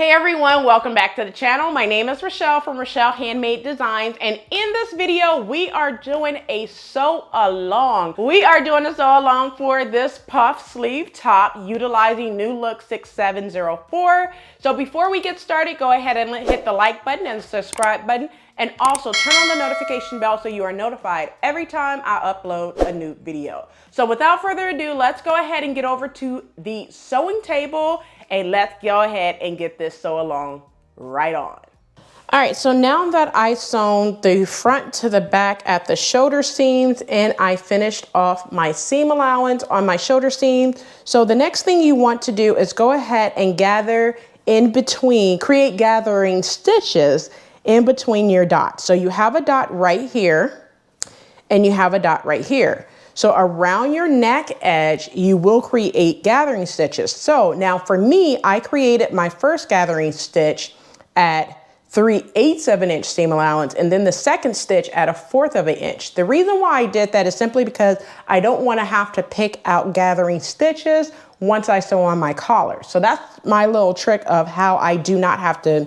Hey everyone, welcome back to the channel. My name is Rochelle from Rochelle.Handmade.Designs, and in this video we are doing a sew along. We are doing a sew along for this puff sleeve top utilizing New Look 6704. So before we get started, go ahead and hit the like button and the subscribe button, and also turn on the notification bell so you are notified every time I upload a new video. So without further ado, let's go ahead and get over to the sewing table and let's go ahead and get this sew along right on. All right, so now that I sewn the front to the back at the shoulder seams and I finished off my seam allowance on my shoulder seam, so the next thing you want to do is go ahead and gather in between, create gathering stitches in between your dots. So you have a dot right here and you have a dot right here. So around your neck edge, you will create gathering stitches. So now for me, I created my first gathering stitch at 3/8 of an inch seam allowance, and then the second stitch at 1/4 of an inch. The reason why I did that is simply because I don't want to have to pick out gathering stitches once I sew on my collar. So that's my little trick of how I do not have to,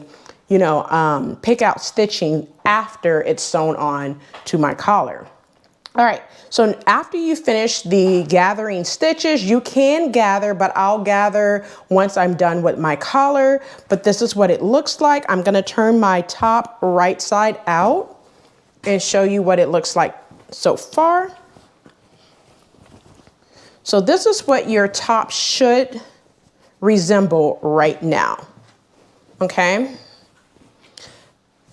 pick out stitching after it's sewn on to my collar. All right, so after you finish the gathering stitches, you can gather, but I'll gather once I'm done with my collar. But this is what it looks like. I'm gonna turn my top right side out and show you what it looks like so far. So this is what your top should resemble right now, okay?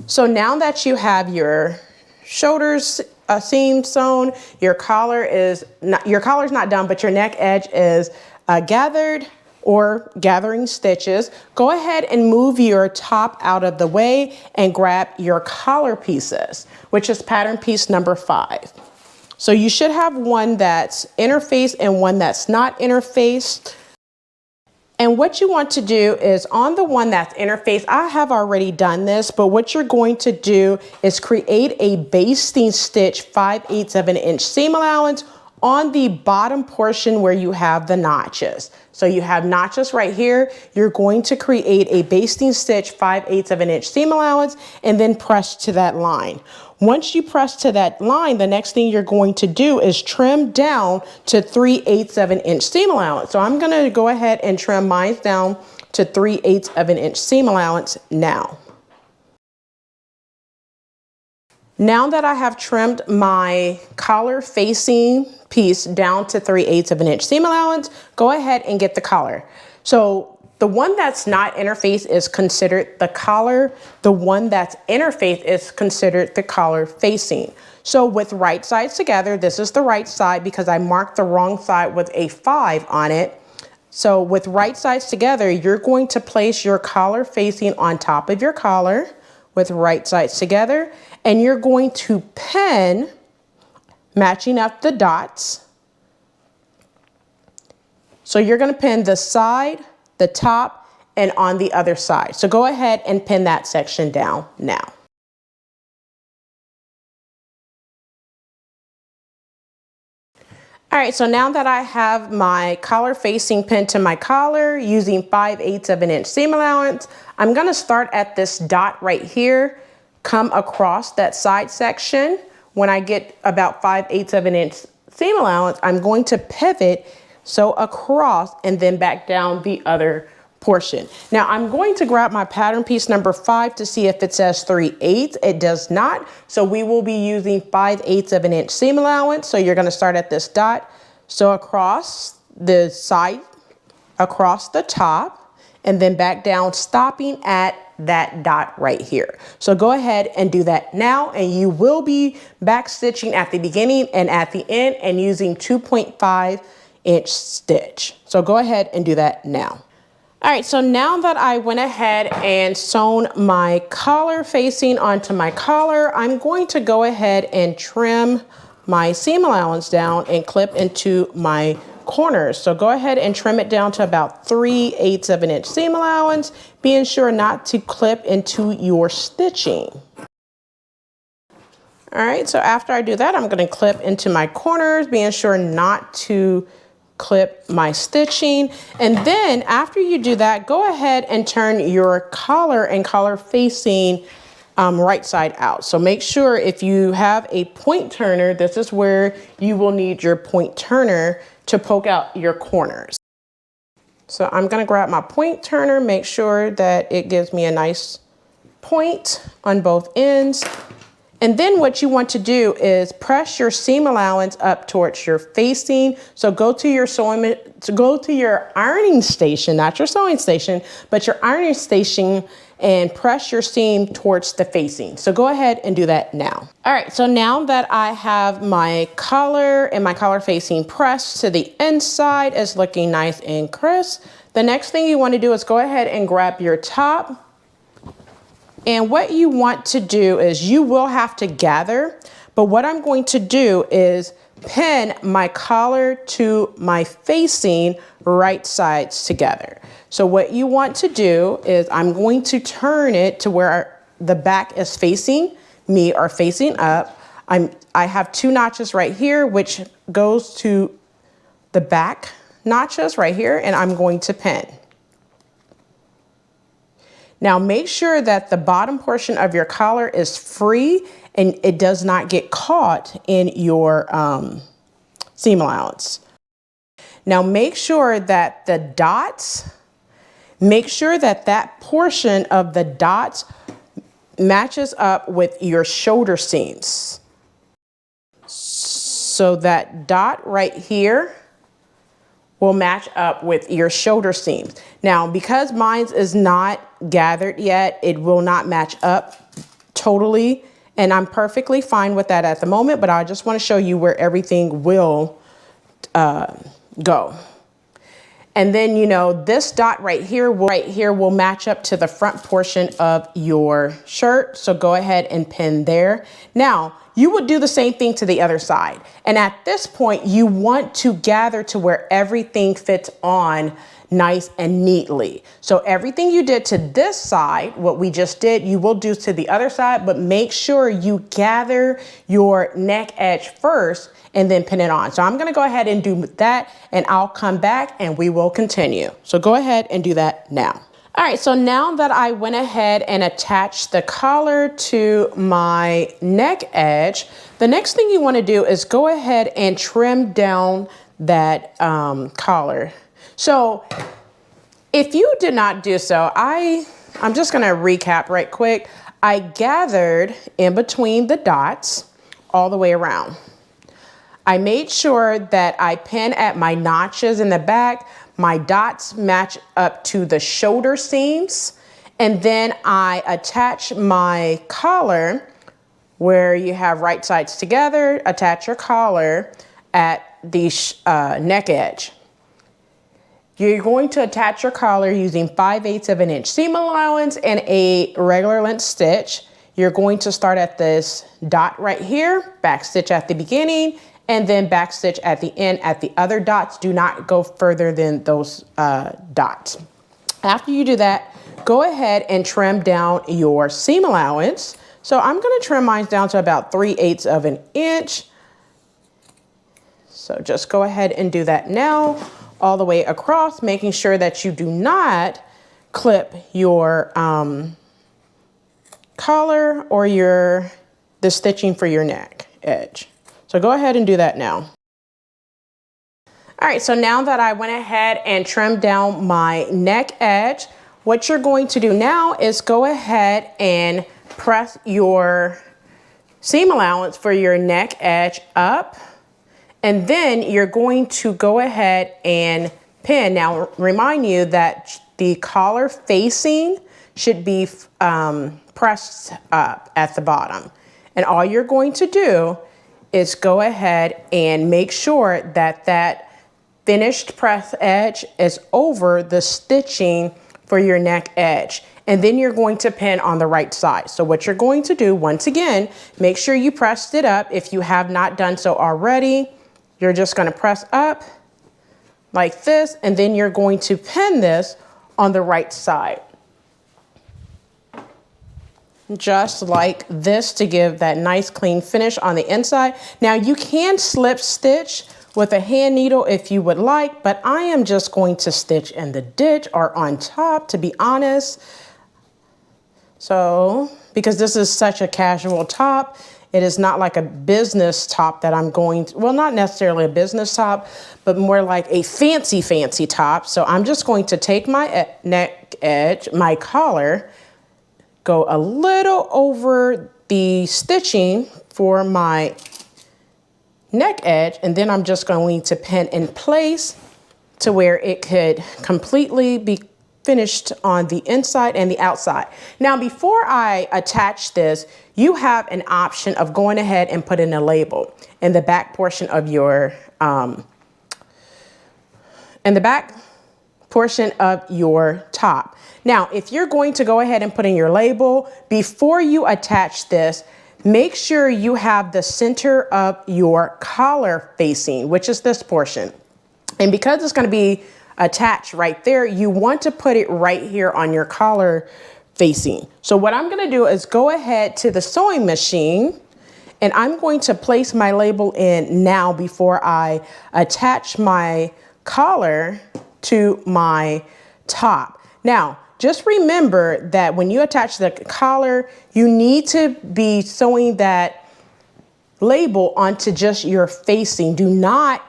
So now that you have your shoulders seam sewn, your collar's not done, but your neck edge is gathered or gathering stitches. Go ahead and move your top out of the way and grab your collar pieces, which is pattern piece number 5. So you should have one that's interfaced and one that's not interfaced. And what you want to do is on the one that's interfaced, I have already done this, but what you're going to do is create a basting stitch 5/8 of an inch seam allowance on the bottom portion where you have the notches. So you have notches right here. You're going to create a basting stitch 5/8 of an inch seam allowance and then press to that line. Once you press to that line, the next thing you're going to do is trim down to 3/8 of an inch seam allowance. So I'm gonna go ahead and trim mine down to 3/8 of an inch seam allowance now. Now that I have trimmed my collar facing piece down to 3/8 of an inch seam allowance, go ahead and get the collar. So the one that's not interfaced is considered the collar. The one that's interfaced is considered the collar facing. So with right sides together, this is the right side because I marked the wrong side with a 5 on it. So with right sides together, you're going to place your collar facing on top of your collar with right sides together, and you're going to pin, matching up the dots. So you're gonna pin the side, the top, and on the other side. So go ahead and pin that section down now. All right, so now that I have my collar facing pinned to my collar using 5/8 of an inch seam allowance, I'm gonna start at this dot right here, come across that side section. When I get about 5/8 of an inch seam allowance, I'm going to pivot sew across and then back down the other portion. Now I'm going to grab my pattern piece number 5 to see if it says 3/8. It does not. So we will be using 5/8 of an inch seam allowance. So you're going to start at this dot, sew across the side, across the top, and then back down, stopping at that dot right here. So go ahead and do that now, and you will be back stitching at the beginning and at the end and using 2.5 inch stitch. So go ahead and do that now. All right, so now that I went ahead and sewn my collar facing onto my collar, I'm going to go ahead and trim my seam allowance down and clip into my corners. So go ahead and trim it down to about 3/8 of an inch seam allowance, being sure not to clip into your stitching. All right, so after I do that, I'm gonna clip into my corners, being sure not to clip my stitching. And then after you do that, go ahead and turn your collar and collar facing right side out. So make sure if you have a point turner, this is where you will need your point turner to poke out your corners. So I'm gonna grab my point turner, make sure that it gives me a nice point on both ends. And then what you want to do is press your seam allowance up towards your facing. So go to your ironing station, not your sewing station, but your ironing station, and press your seam towards the facing. So go ahead and do that now. All right, so now that I have my collar and my collar facing pressed to the inside, it's looking nice and crisp. The next thing you want to do is go ahead and grab your top. And what you want to do is you will have to gather, but what I'm going to do is pin my collar to my facing right sides together. So what you want to do is I'm going to turn it to where the back is facing me or facing up. I have 2 notches right here, which goes to the back notches right here, and I'm going to pin. Now make sure that the bottom portion of your collar is free and it does not get caught in your seam allowance. Now make sure that the dots, make sure that that portion of the dots matches up with your shoulder seams. So that dot right here will match up with your shoulder seams. Now, because mine is not gathered yet, it will not match up totally, and I'm perfectly fine with that at the moment, but I just want to show you where everything will go. And then, you know, this dot right here will match up to the front portion of your shirt. So go ahead and pin there. Now, you would do the same thing to the other side. And at this point, you want to gather to where everything fits on nice and neatly. So everything you did to this side, what we just did, you will do to the other side, but make sure you gather your neck edge first and then pin it on. So I'm gonna go ahead and do that, and I'll come back and we will continue. So go ahead and do that now. All right, so now that I went ahead and attached the collar to my neck edge, the next thing you want to do is go ahead and trim down that collar. So if you did not do so, I'm just going to recap right quick. I gathered in between the dots all the way around. I made sure that I pin at my notches in the back. My dots match up to the shoulder seams, and then I attach my collar where you have right sides together. Attach your collar at the neck edge. You're going to attach your collar using 5/8 of an inch seam allowance and a regular length stitch. You're going to start at this dot right here, back stitch at the beginning, and then back stitch at the end at the other dots. Do not go further than those dots. After you do that, go ahead and trim down your seam allowance. So I'm gonna trim mine down to about 3/8 of an inch. So just go ahead and do that now, all the way across, making sure that you do not clip your collar or the stitching for your neck edge. So go ahead and do that now. All right, so now that I went ahead and trimmed down my neck edge, what you're going to do now is go ahead and press your seam allowance for your neck edge up, and then you're going to go ahead and pin. Now, remind you that the collar facing should be pressed up at the bottom. And all you're going to do is go ahead and make sure that that finished press edge is over the stitching for your neck edge. And then you're going to pin on the right side. So what you're going to do, once again, make sure you pressed it up. If you have not done so already, you're just going to press up like this, and then you're going to pin this on the right side. Just like this to give that nice clean finish on the inside. Now you can slip stitch with a hand needle if you would like, but I am just going to stitch in the ditch or on top, to be honest. So, because this is such a casual top, it is not like a business top that I'm going to, well, not necessarily a business top, but more like a fancy top. So I'm just going to take my neck edge, my collar, go a little over the stitching for my neck edge, and then I'm just going to pin in place to where it could completely be finished on the inside and the outside. Now, before I attach this, you have an option of going ahead and putting a label in the back portion of your top. Now, if you're going to go ahead and put in your label, before you attach this, make sure you have the center of your collar facing, which is this portion. And because it's going to be attached right there, you want to put it right here on your collar facing. So what I'm going to do is go ahead to the sewing machine, and I'm going to place my label in now before I attach my collar to my top. Now, just remember that when you attach the collar, you need to be sewing that label onto just your facing. Do not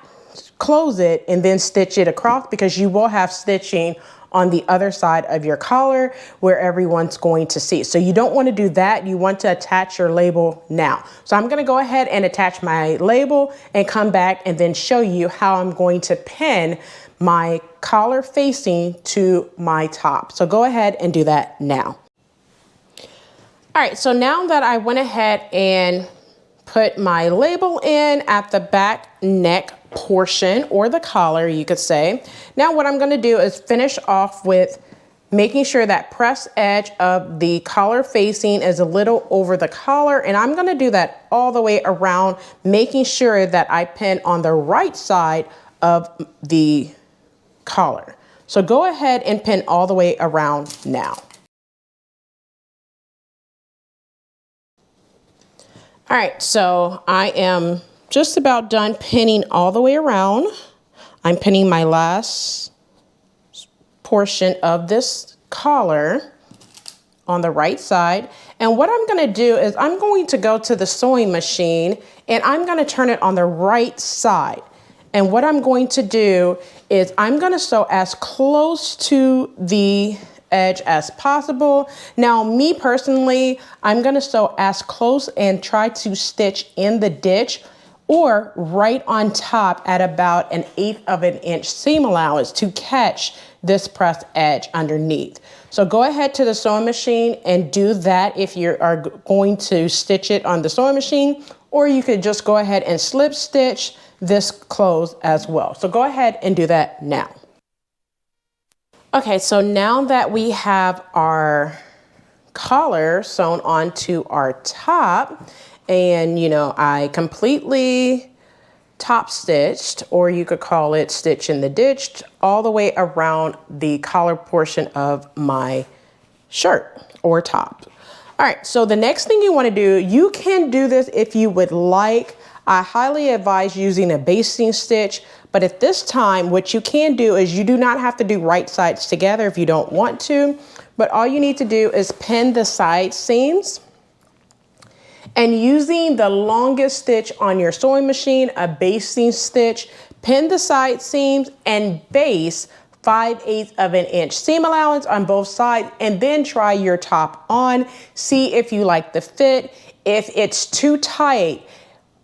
close it and then stitch it across, because you will have stitching on the other side of your collar where everyone's going to see. So you don't want to do that. You want to attach your label now. So I'm going to go ahead and attach my label and come back and then show you how I'm going to pin my collar facing to my top. So go ahead and do that now. All right, so now that I went ahead and put my label in at the back neck portion, or the collar, you could say. Now what I'm going to do is finish off with making sure that press edge of the collar facing is a little over the collar, and I'm going to do that all the way around, making sure that I pin on the right side of the collar. So go ahead and pin all the way around now. All right, so I am just about done pinning all the way around. I'm pinning my last portion of this collar on the right side. And what I'm going to do is I'm going to go to the sewing machine and I'm going to turn it on the right side. And what I'm going to do is I'm going to sew as close to the edge as possible. Now, me personally, I'm going to sew as close and try to stitch in the ditch or right on top at about 1/8 of an inch seam allowance to catch this pressed edge underneath. So go ahead to the sewing machine and do that if you are going to stitch it on the sewing machine, or you could just go ahead and slip stitch this close as well. So go ahead and do that now. Okay, so now that we have our collar sewn onto our top, and I completely top stitched, or you could call it stitch in the ditch, all the way around the collar portion of my shirt or top. All right, so the next thing you want to do, you can do this if you would like. I highly advise using a basting stitch, but at this time, what you can do is you do not have to do right sides together if you don't want to, but all you need to do is pin the side seams. And using the longest stitch on your sewing machine, a basting stitch, pin the side seams and base 5/8 of an inch seam allowance on both sides, and then try your top on. See if you like the fit. If it's too tight,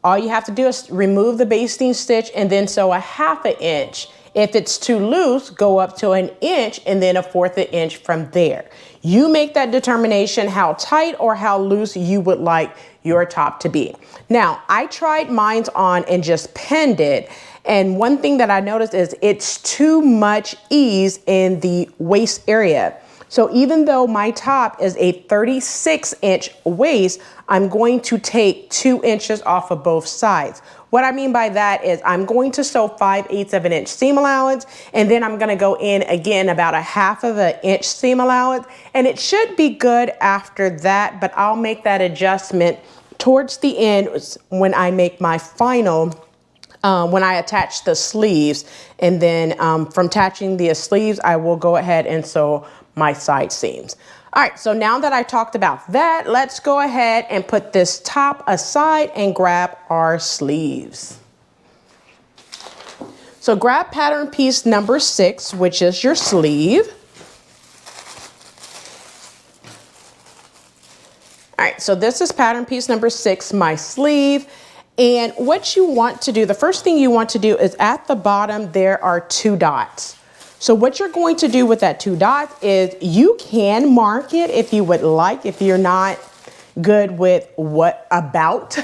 all you have to do is remove the basting stitch and then sew 1/2 inch. If it's too loose, go up to 1 inch and then 1/4 inch from there. You make that determination how tight or how loose you would like your top to be. Now, I tried mine on and just pinned it. And one thing that I noticed is it's too much ease in the waist area. So even though my top is a 36-inch waist, I'm going to take 2 inches off of both sides. What I mean by that is I'm going to sew 5/8 of an inch seam allowance, and then I'm gonna go in again about 1/2 of an inch seam allowance, and it should be good after that, but I'll make that adjustment towards the end when I make my final when I attach the sleeves. And then from attaching the sleeves, I will go ahead and sew my side seams. All right, so now that I talked about that, let's go ahead and put this top aside and grab our sleeves. So grab pattern piece number 6, which is your sleeve. All right, so this is pattern piece number 6, my sleeve. And what you want to do, the first thing you want to do is at the bottom, there are 2 dots. So what you're going to do with that 2 dots is you can mark it if you would like, if you're not good with what about.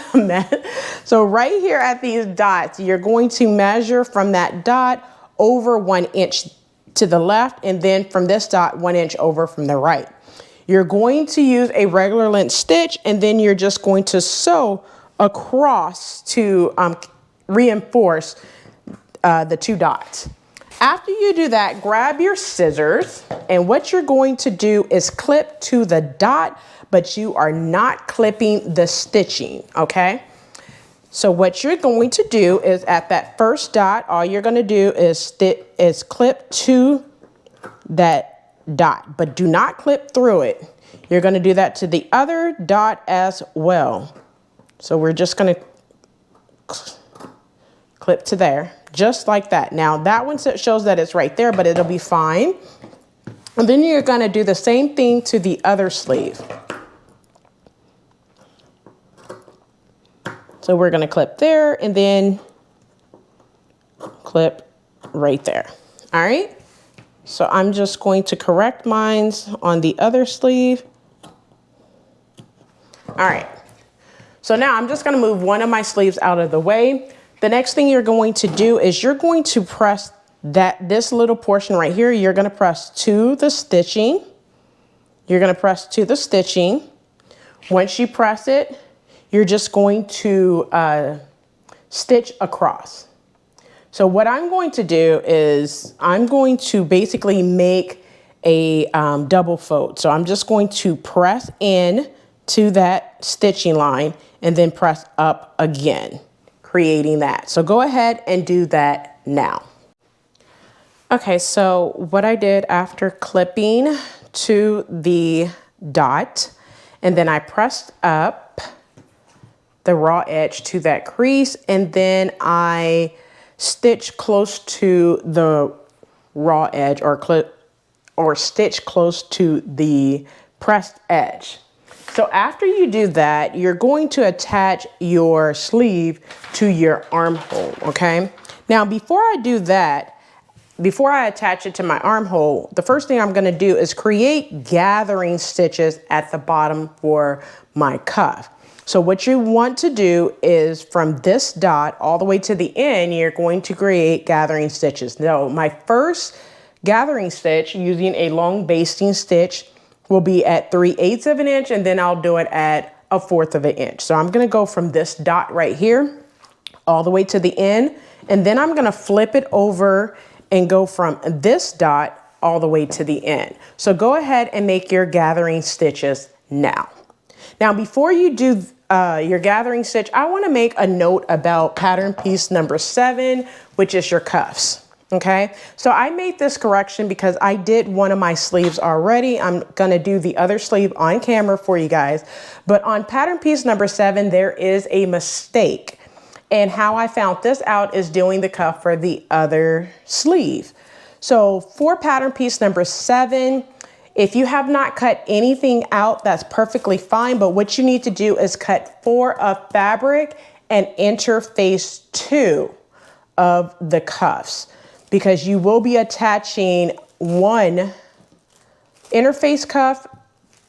So right here at these dots, you're going to measure from that dot over 1 inch to the left, and then from this dot 1 inch over from the right. You're going to use a regular length stitch, and then you're just going to sew across to reinforce the 2 dots. After you do that, grab your scissors, and what you're going to do is clip to the dot, but you are not clipping the stitching, okay? So what you're going to do is at that first dot, all you're going to do is clip to that dot, but do not clip through it. You're going to do that to the other dot as well. So we're just going to clip to there, just like that. Now that one shows that it's right there, but it'll be fine. And then you're going to do the same thing to the other sleeve. So we're going to clip there and then clip right there. All right. So I'm just going to correct mine on the other sleeve. All right. So now I'm just going to move one of my sleeves out of the way. The next thing you're going to do is you're going to press this little portion right here. You're going to press to the stitching. You're going to press to the stitching. Once you press it, you're just going to stitch across. So what I'm going to do is I'm going to basically make a double fold. So I'm just going to press in to that stitching line and then press up again, creating that. So go ahead and do that now. Okay, so what I did after clipping to the dot, and then I pressed up the raw edge to that crease, and then I stitch close to the raw edge or stitch close to the pressed edge. So after you do that, you're going to attach your sleeve to your armhole, okay? Now, before I do that, before I attach it to my armhole, the first thing I'm gonna do is create gathering stitches at the bottom for my cuff. So what you want to do is from this dot all the way to the end, you're going to create gathering stitches. Now, my first gathering stitch using a long basting stitch will be at 3/8 of an inch, and then I'll do it at 1/4 of an inch. So I'm gonna go from this dot right here all the way to the end, and then I'm gonna flip it over and go from this dot all the way to the end. So go ahead and make your gathering stitches now. Now, before you do your gathering stitch, I wanna make a note about pattern piece number 7, which is your cuffs. Okay, so I made this correction because I did one of my sleeves already. I'm gonna do the other sleeve on camera for you guys. But on pattern piece number 7, there is a mistake. And how I found this out is doing the cuff for the other sleeve. So for pattern piece number 7, if you have not cut anything out, that's perfectly fine. But what you need to do is cut 4 of fabric and interface 2 of the cuffs, because you will be attaching one interface cuff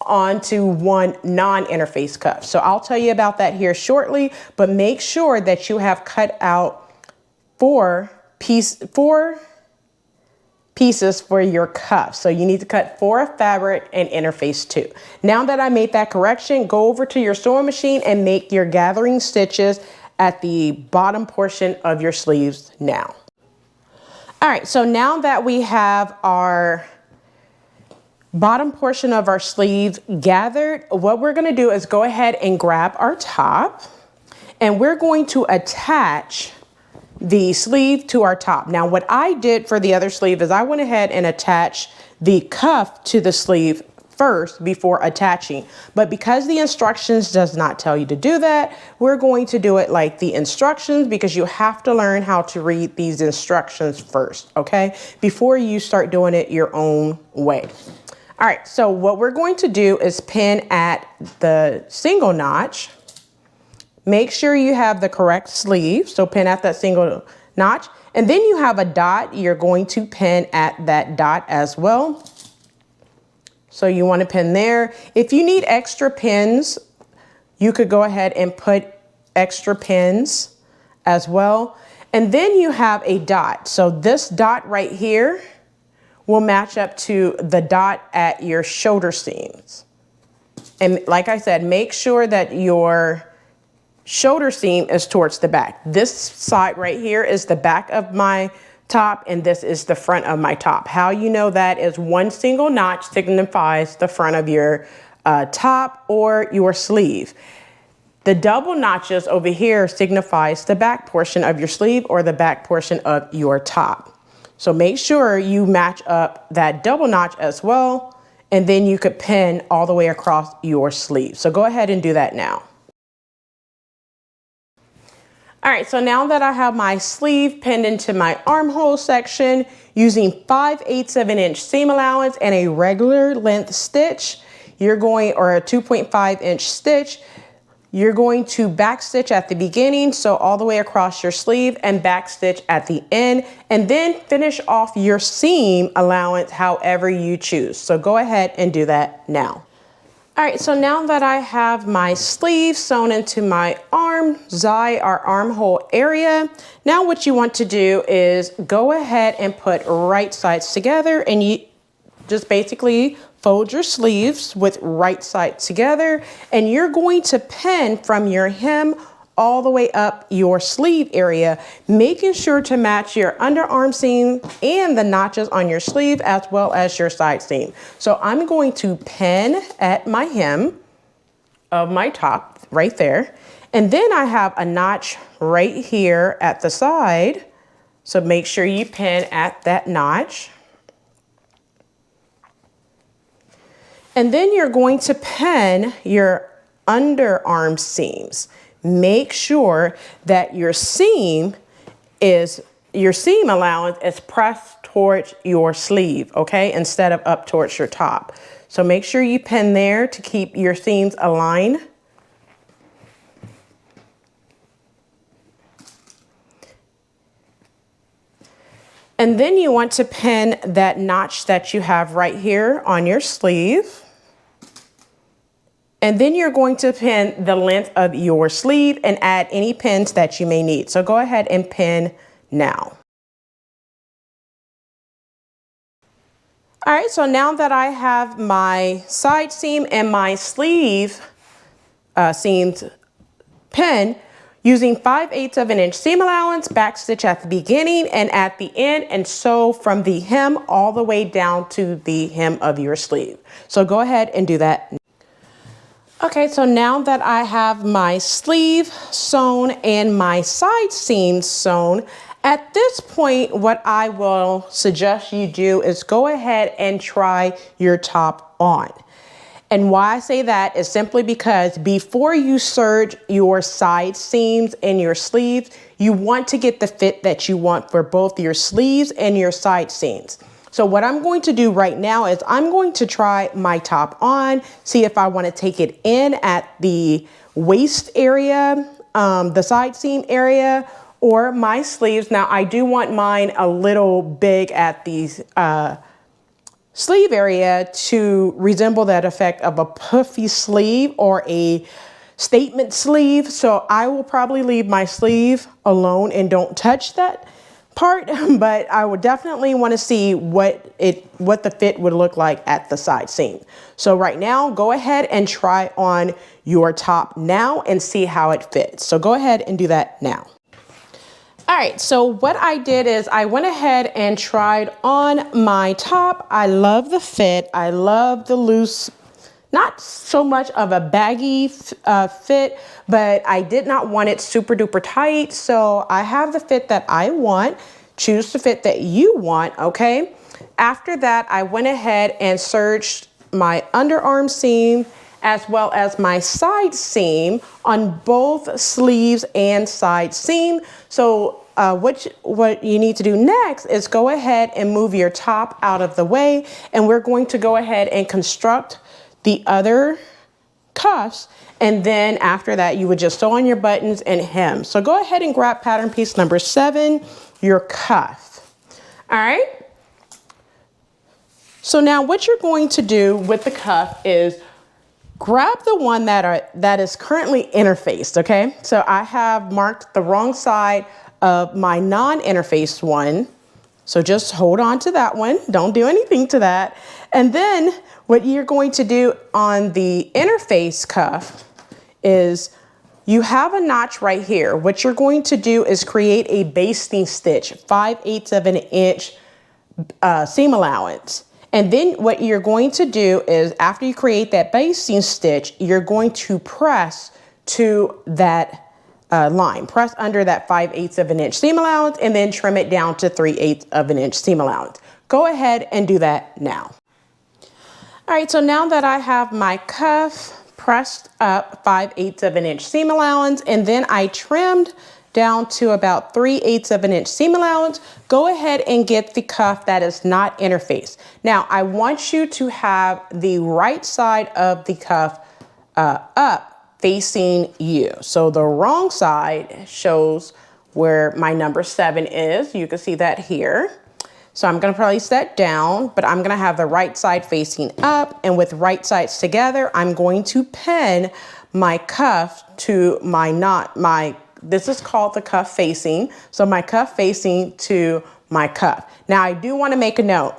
onto one non-interface cuff. So I'll tell you about that here shortly, but make sure that you have cut out 4 pieces for your cuff. So you need to cut 4 of fabric and interface 2. Now that I made that correction, go over to your sewing machine and make your gathering stitches at the bottom portion of your sleeves now. All right, so now that we have our bottom portion of our sleeve gathered, what we're gonna do is go ahead and grab our top, and we're going to attach the sleeve to our top. Now what I did for the other sleeve is I went ahead and attached the cuff to the sleeve first before attaching, but because the instructions does not tell you to do that, we're going to do it like the instructions, because you have to learn how to read these instructions first, okay, before you start doing it your own way. All right, so what we're going to do is pin at the single notch. Make sure you have the correct sleeve, so pin at that single notch, and then you have a dot. You're going to pin at that dot as well. So you want to pin there. If you need extra pins, you could go ahead and put extra pins as well. And then you have a dot. So this dot right here will match up to the dot at your shoulder seams. And like I said, make sure that your shoulder seam is towards the back. This side right here is the back of my top, and this is the front of my top. How you know that is one single notch signifies the front of your top or your sleeve. The double notches over here signifies the back portion of your sleeve or the back portion of your top. So make sure you match up that double notch as well, and then you could pin all the way across your sleeve. So go ahead and do that now. All right, so now that I have my sleeve pinned into my armhole section using 5/8 of an inch seam allowance and a regular length stitch, or a 2.5 inch stitch, you're going to back stitch at the beginning, so all the way across your sleeve, and back stitch at the end, and then finish off your seam allowance however you choose. So go ahead and do that now. All right, so now that I have my sleeve sewn into my our armhole area, now what you want to do is go ahead and put right sides together, and you just basically fold your sleeves with right sides together, and you're going to pin from your hem all the way up your sleeve area, making sure to match your underarm seam and the notches on your sleeve as well as your side seam. So I'm going to pin at my hem of my top right there. And then I have a notch right here at the side. So make sure you pin at that notch. And then you're going to pin your underarm seams. Make sure that your seam allowance is pressed towards your sleeve, okay, instead of up towards your top. So make sure you pin there to keep your seams aligned. And then you want to pin that notch that you have right here on your sleeve. And then you're going to pin the length of your sleeve and add any pins that you may need. So go ahead and pin now. All right, so now that I have my side seam and my sleeve seams pinned, using 5/8 of an inch seam allowance, back stitch at the beginning and at the end, and sew from the hem all the way down to the hem of your sleeve. So go ahead and do that. Okay, so now that I have my sleeve sewn and my side seams sewn, at this point, what I will suggest you do is go ahead and try your top on. And why I say that is simply because before you serge your side seams and your sleeves, you want to get the fit that you want for both your sleeves and your side seams. So what I'm going to do right now is I'm going to try my top on, see if I want to take it in at the waist area, the side seam area, or my sleeves. Now I do want mine a little big at the sleeve area to resemble that effect of a puffy sleeve or a statement sleeve. So I will probably leave my sleeve alone and don't touch that part, but I would definitely want to see what the fit would look like at the side seam. So right now, go ahead and try on your top now and see how it fits. So go ahead and do that now. All right, so what I did is I went ahead and tried on my top. I love the fit. I love the loose not so much of a baggy fit, but I did not want it super duper tight. So I have the fit that I want. Choose the fit that you want, okay? After that, I went ahead and serged my underarm seam as well as my side seam on both sleeves and side seam. So what you need to do next is go ahead and move your top out of the way, and we're going to go ahead and construct the other cuffs, and then after that you would just sew on your buttons and hem. So go ahead and grab pattern piece number 7, your cuff. All right. So now what you're going to do with the cuff is grab the one that is currently interfaced, okay? So I have marked the wrong side of my non-interfaced one. So just hold on to that one. Don't do anything to that. And then what you're going to do on the interface cuff is you have a notch right here. What you're going to do is create a basting stitch, 5/8 of an inch seam allowance. And then what you're going to do is after you create that basting stitch, you're going to press to that line. Press under that 5/8 of an inch seam allowance and then trim it down to 3/8 of an inch seam allowance. Go ahead and do that now. All right, so now that I have my cuff pressed up 5/8 of an inch seam allowance, and then I trimmed down to about 3/8 of an inch seam allowance, go ahead and get the cuff that is not interfaced. Now, I want you to have the right side of the cuff up facing you. So the wrong side shows where my number 7 is. You can see that here. So I'm gonna place that down, but I'm gonna have the right side facing up, and with right sides together, I'm going to pin my cuff to this is called the cuff facing. So my cuff facing to my cuff. Now I do want to make a note.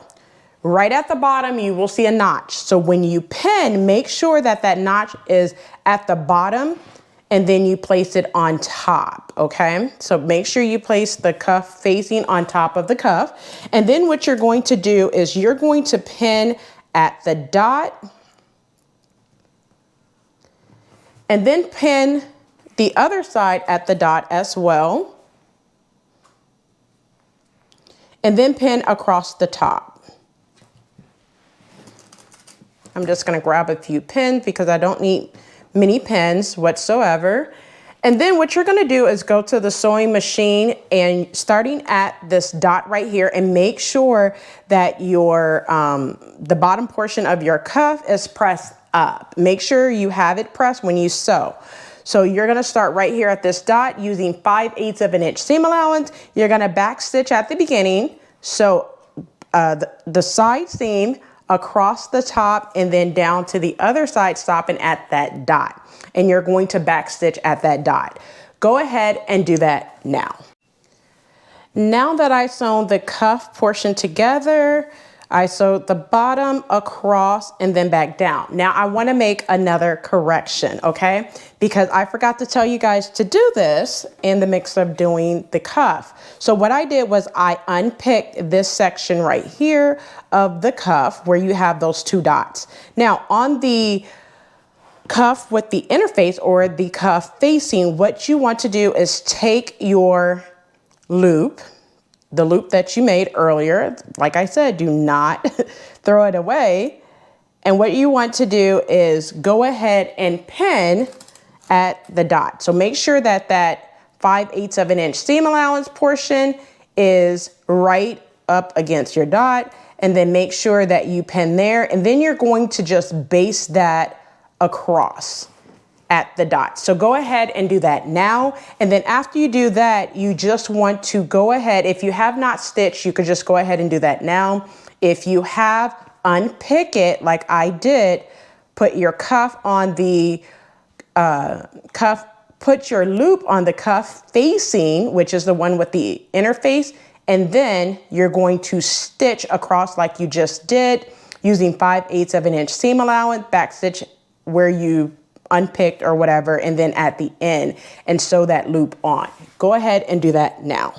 Right at the bottom, you will see a notch. So when you pin, make sure that that notch is at the bottom and then you place it on top, okay? So make sure you place the cuff facing on top of the cuff. And then what you're going to do is you're going to pin at the dot and then pin the other side at the dot as well, and then pin across the top. I'm just gonna grab a few pins because I don't need many pins whatsoever. And then what you're gonna do is go to the sewing machine and starting at this dot right here, and make sure that your the bottom portion of your cuff is pressed up. Make sure you have it pressed when you sew. So you're gonna start right here at this dot using 5/8 of an inch seam allowance. You're gonna back stitch at the beginning. So the side seam across the top and then down to the other side, stopping at that dot. And you're going to back stitch at that dot. Go ahead and do that now. Now that I sewn the cuff portion together, I sewed the bottom across and then back down. Now I want to make another correction, okay? Because I forgot to tell you guys to do this in the mix of doing the cuff. So what I did was I unpicked this section right here of the cuff where you have those 2 dots. Now on the cuff with the interface or the cuff facing, what you want to do is take your loop, the loop that you made earlier. Like I said, do not throw it away. And what you want to do is go ahead and pin at the dot. So make sure that that 5/8 of an inch seam allowance portion is right up against your dot, and then make sure that you pin there, and then you're going to just base that across at the dot. So go ahead and do that now. And then after you do that, you just want to go ahead. If you have not stitched, you could just go ahead and do that now. If you have, unpick it like I did, put your cuff on the cuff, put your loop on the cuff facing, which is the one with the interface, and then you're going to stitch across like you just did using 5/8 of an inch seam allowance, back stitch where you unpicked or whatever, and then at the end and sew that loop on. Go ahead and do that now.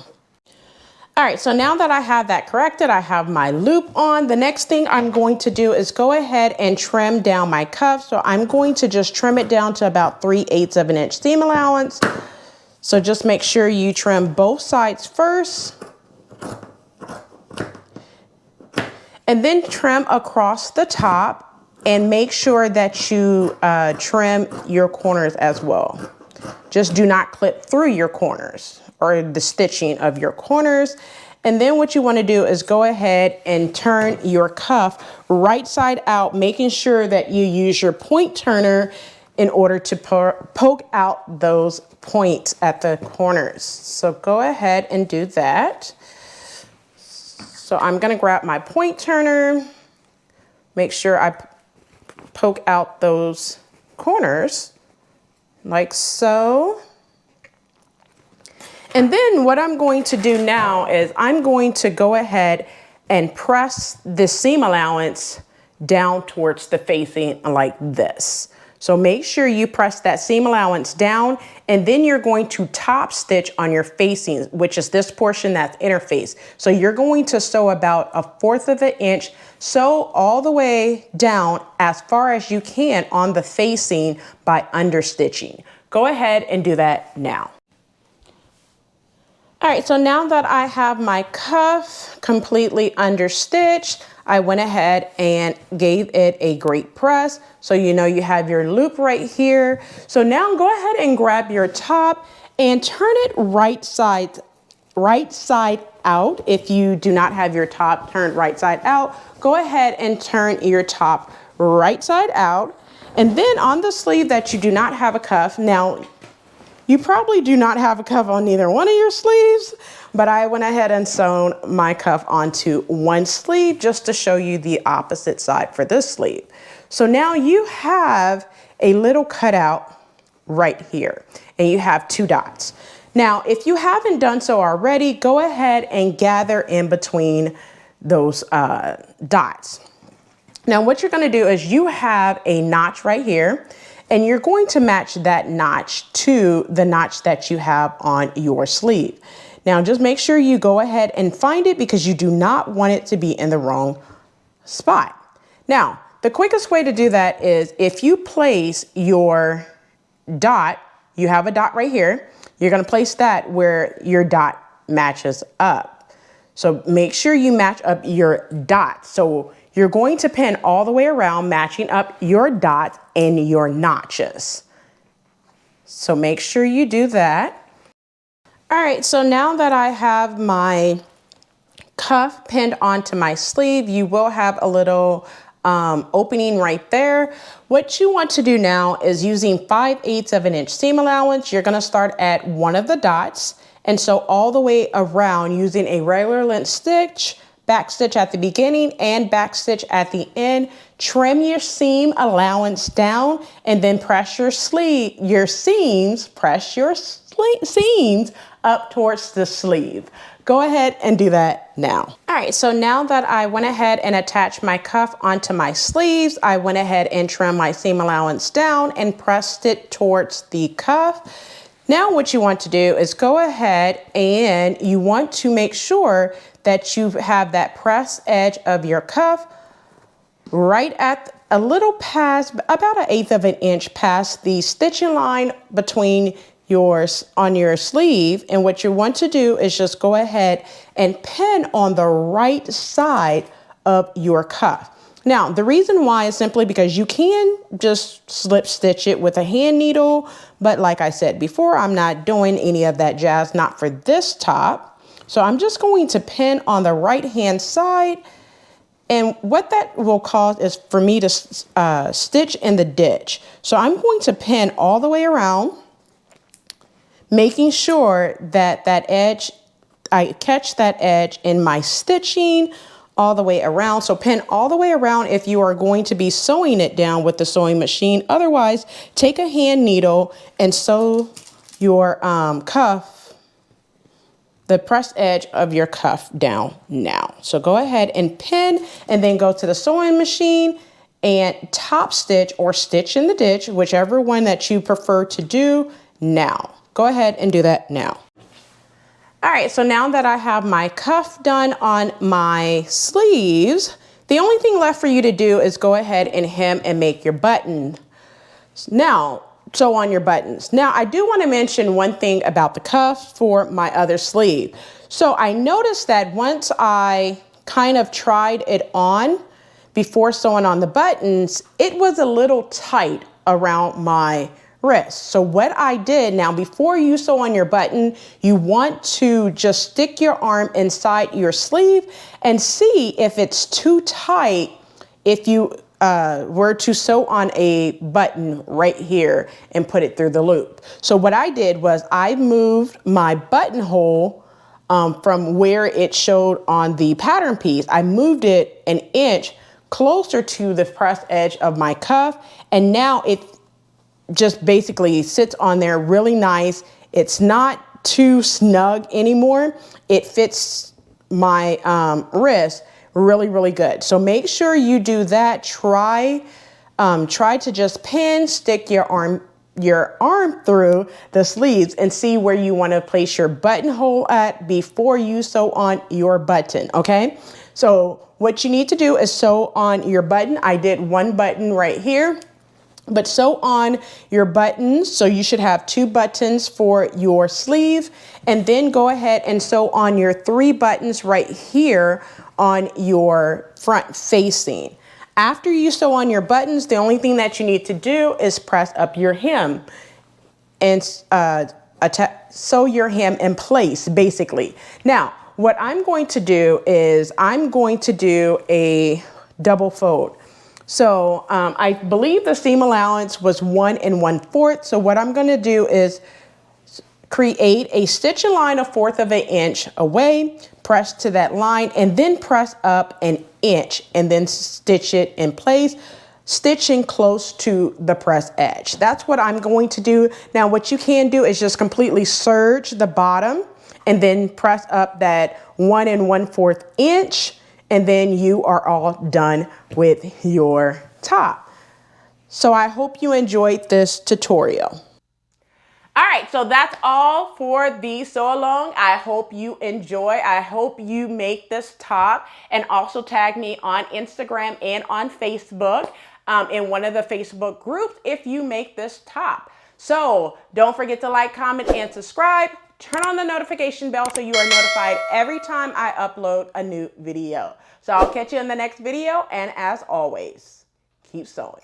All right, so now that I have that corrected, I have my loop on. The next thing I'm going to do is go ahead and trim down my cuff. So I'm going to just trim it down to about 3/8 of an inch seam allowance. So just make sure you trim both sides first. And then trim across the top and make sure that you trim your corners as well. Just do not clip through your corners or the stitching of your corners. And then what you want to do is go ahead and turn your cuff right side out, making sure that you use your point turner in order to poke out those points at the corners. So go ahead and do that. So I'm going to grab my point turner, make sure I poke out those corners like so. And then what I'm going to do now is I'm going to go ahead and press the seam allowance down towards the facing like this. So make sure you press that seam allowance down, and then you're going to top stitch on your facing, which is this portion that's interface. So you're going to sew about 1/4 of an inch, sew all the way down as far as you can on the facing by understitching. Go ahead and do that now. All right, so now that I have my cuff completely understitched, I went ahead and gave it a great press. So you know you have your loop right here. So now go ahead and grab your top and turn it right side out. If you do not have your top turned right side out, go ahead and turn your top right side out. And then on the sleeve that you do not have a cuff, now you probably do not have a cuff on either one of your sleeves, but I went ahead and sewn my cuff onto one sleeve just to show you the opposite side for this sleeve. So now you have a little cutout right here, and you have 2 dots. Now, if you haven't done so already, go ahead and gather in between those dots. Now, what you're going to do is you have a notch right here, and you're going to match that notch to the notch that you have on your sleeve. Now, just make sure you go ahead and find it because you do not want it to be in the wrong spot. Now, the quickest way to do that is if you place your dot, you have a dot right here, you're going to place that where your dot matches up. So make sure you match up your dots. So you're going to pin all the way around, matching up your dots and your notches. So make sure you do that. All right, so now that I have my cuff pinned onto my sleeve, you will have a little opening right there. What you want to do now is using 5/8 of an inch seam allowance, you're gonna start at one of the dots and sew all the way around using a regular length stitch, back stitch at the beginning and back stitch at the end. Trim your seam allowance down and then press your seams up towards the sleeve. Go ahead and do that now. All right, so now that I went ahead and attached my cuff onto my sleeves, I went ahead and trimmed my seam allowance down and pressed it towards the cuff. Now what you want to do is go ahead and you want to make sure that you have that press edge of your cuff right at a little past, about 1/8 of an inch past the stitching line between on your sleeve. And what you want to do is just go ahead and pin on the right side of your cuff. Now, the reason why is simply because you can just slip stitch it with a hand needle. But like I said before, I'm not doing any of that jazz, not for this top. So I'm just going to pin on the right hand side. And what that will cause is for me to stitch in the ditch. So I'm going to pin all the way around, making sure that I catch that edge in my stitching all the way around. So pin all the way around if you are going to be sewing it down with the sewing machine. Otherwise, take a hand needle and sew your cuff, the press edge of your cuff down now. So go ahead and pin and then go to the sewing machine and top stitch or stitch in the ditch, whichever one that you prefer to do now. Go ahead and do that now. All right, so now that I have my cuff done on my sleeves, the only thing left for you to do is go ahead and hem and make your button. Now, sew on your buttons. Now, I do want to mention one thing about the cuff for my other sleeve. So I noticed that once I kind of tried it on before sewing on the buttons, it was a little tight around my wrist. So what I did, now before you sew on your button, you want to just stick your arm inside your sleeve and see if it's too tight if you were to sew on a button right here and put it through the loop. So what I did was I moved my buttonhole from where it showed on the pattern piece. I moved it an inch closer to the press edge of my cuff, and now it just basically sits on there really nice. It's not too snug anymore. It fits my wrist really, really good. So make sure you do that. Try to just pin, stick your arm through the sleeves and see where you want to place your buttonhole at before you sew on your button, okay? So what you need to do is sew on your button. I did one button right here, but sew on your buttons. So you should have 2 buttons for your sleeve, and then go ahead and sew on your 3 buttons right here on your front facing. After you sew on your buttons, the only thing that you need to do is press up your hem and sew your hem in place, basically. Now, what I'm going to do is I'm going to do a double fold. So I believe the seam allowance was 1 1/4. So what I'm going to do is create a stitch and line 1/4 of an inch away, press to that line, and then press up an inch and then stitch it in place, stitching close to the press edge. That's what I'm going to do. Now what you can do is just completely serge the bottom and then press up that 1 1/4 inch, and then you are all done with your top. So I hope you enjoyed this tutorial. All right, so that's all for the sew along. I hope you enjoy. I hope you make this top, and also tag me on Instagram and on Facebook in one of the Facebook groups if you make this top. So don't forget to like, comment, and subscribe. Turn on the notification bell so you are notified every time I upload a new video. So I'll catch you in the next video, and as always, keep sewing.